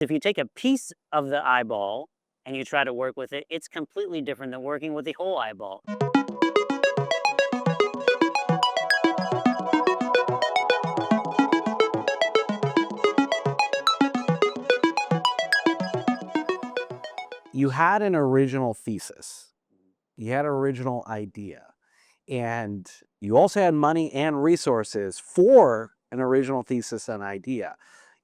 If you take a piece of the eyeball and you try to work with it, it's completely different than working with the whole eyeball. You had an original thesis. You had an original idea. And you also had money and resources for an original thesis and idea.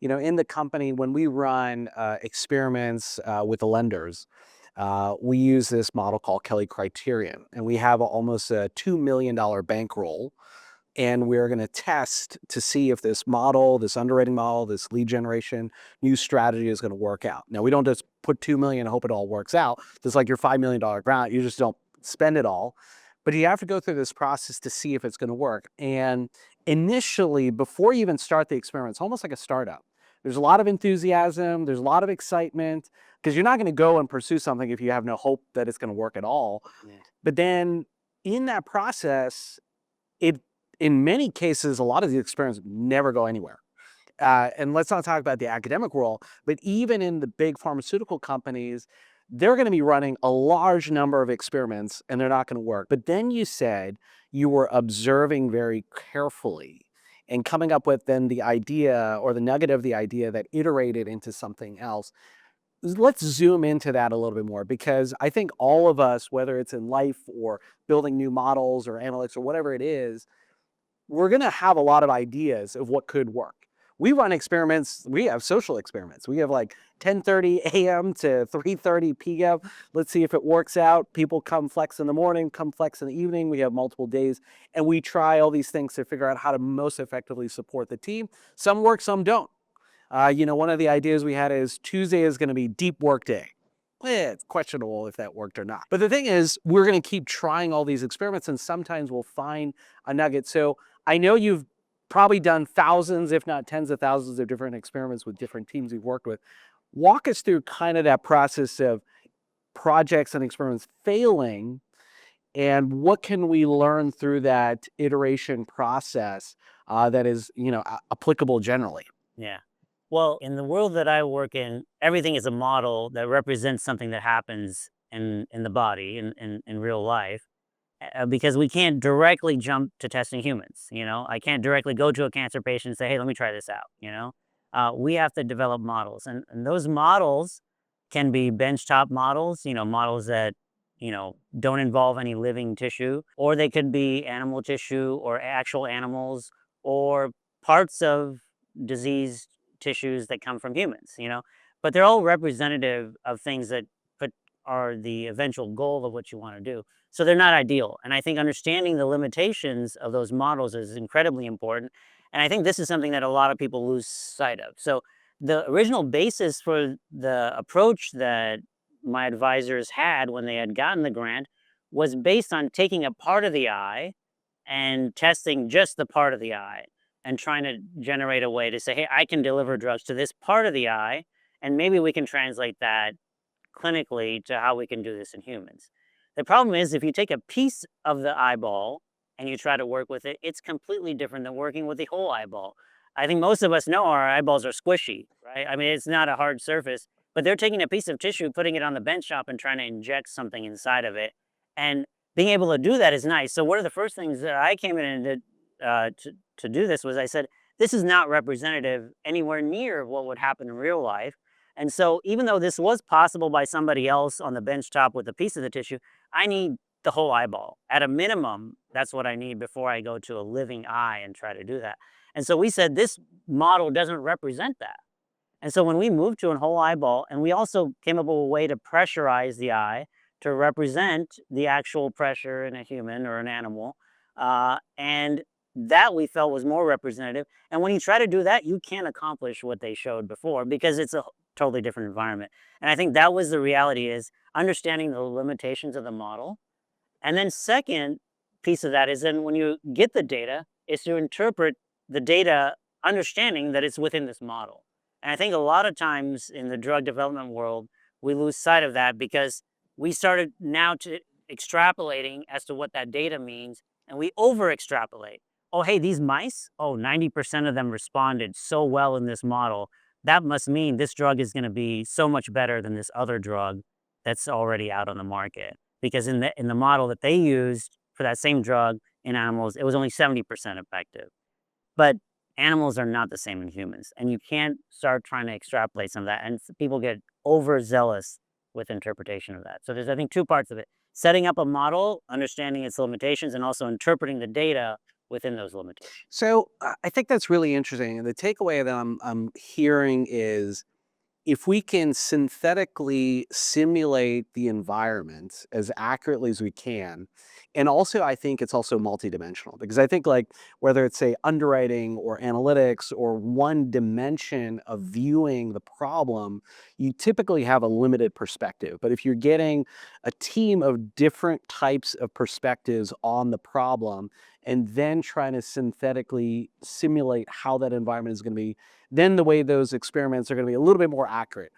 In the company, when we run experiments with the lenders, we use this model called Kelly Criterion. And we have almost a $2 million bankroll. And we're going to test to see if this model, this underwriting model, this lead generation, new strategy is going to work out. Now, we don't just put 2 million and hope it all works out. Just like your $5 million grant, you just don't spend it all. But you have to go through this process to see if it's going to work. And initially, before you even start the experiment, it's almost like a startup. There's a lot of enthusiasm, there's a lot of excitement, because you're not going to go and pursue something if you have no hope that it's going to work at all. Yeah. But then in that process, it in many cases, a lot of these experiments never go anywhere. And let's not talk about the academic world, but even in the big pharmaceutical companies, they're going to be running a large number of experiments and they're not going to work. But then you said you were observing very carefully and coming up with then the idea or the nugget of the idea that iterated into something else. Let's zoom into that a little bit more, because I think all of us, whether it's in life or building new models or analytics or whatever it is, we're going to have a lot of ideas of what could work. We run experiments. We have social experiments. We have like 10:30 a.m. to 3:30 p.m. Let's see if it works out. People come flex in the morning, come flex in the evening. We have multiple days, and we try all these things to figure out how to most effectively support the team. Some work, some don't. One of the ideas we had is Tuesday is going to be deep work day. It's questionable if that worked or not. But the thing is, we're going to keep trying all these experiments, and sometimes we'll find a nugget. So I know you've probably done thousands, if not tens of thousands of different experiments with different teams you've worked with. Walk us through kind of that process of projects and experiments failing, and what can we learn through that iteration process that is, applicable generally. Yeah. Well, in the world that I work in, everything is a model that represents something that happens in the body in real life. Because we can't directly jump to testing humans. I can't directly go to a cancer patient and say, hey, let me try this out. We have to develop models, and those models can be benchtop models, models that don't involve any living tissue, or they could be animal tissue or actual animals, or parts of diseased tissues that come from humans. But they're all representative of things that put are the eventual goal of what you want to do. So they're not ideal. And I think understanding the limitations of those models is incredibly important. And I think this is something that a lot of people lose sight of. So the original basis for the approach that my advisors had when they had gotten the grant was based on taking a part of the eye and testing just the part of the eye and trying to generate a way to say, hey, I can deliver drugs to this part of the eye, and maybe we can translate that clinically to how we can do this in humans. The problem is, if you take a piece of the eyeball and you try to work with it, it's completely different than working with the whole eyeball. I think most of us know our eyeballs are squishy, right? I mean, it's not a hard surface, but they're taking a piece of tissue, putting it on the bench top and trying to inject something inside of it. And being able to do that is nice. So one of the first things that I came in and did to do this was I said, this is not representative anywhere near what would happen in real life. And so even though this was possible by somebody else on the bench top with a piece of the tissue, I need the whole eyeball. At a minimum, that's what I need before I go to a living eye and try to do that. And so we said this model doesn't represent that. And so when we moved to a whole eyeball, and we also came up with a way to pressurize the eye to represent the actual pressure in a human or an animal, and that we felt was more representative. And when you try to do that, you can't accomplish what they showed before because it's a totally different environment. And I think that was the reality, is understanding the limitations of the model. And then second piece of that is then when you get the data, is to interpret the data, understanding that it's within this model. And I think a lot of times in the drug development world, we lose sight of that because we started now to extrapolating as to what that data means, and we over extrapolate. Oh, hey, these mice, 90% of them responded so well in this model that must mean this drug is going to be so much better than this other drug that's already out on the market. Because in the model that they used for that same drug in animals, it was only 70% effective. But animals are not the same in humans, and you can't start trying to extrapolate some of that, and people get overzealous with interpretation of that. So there's, I think, 2 parts of it. Setting up a model, understanding its limitations, and also interpreting the data within those limitations. So I think that's really interesting. And the takeaway that I'm hearing is if we can synthetically simulate the environment as accurately as we can, and also I think it's also multidimensional because I think like whether it's say underwriting or analytics or one dimension of viewing the problem, you typically have a limited perspective. But if you're getting a team of different types of perspectives on the problem and then trying to synthetically simulate how that environment is going to be, then the way those experiments are going to be a little bit more accurate.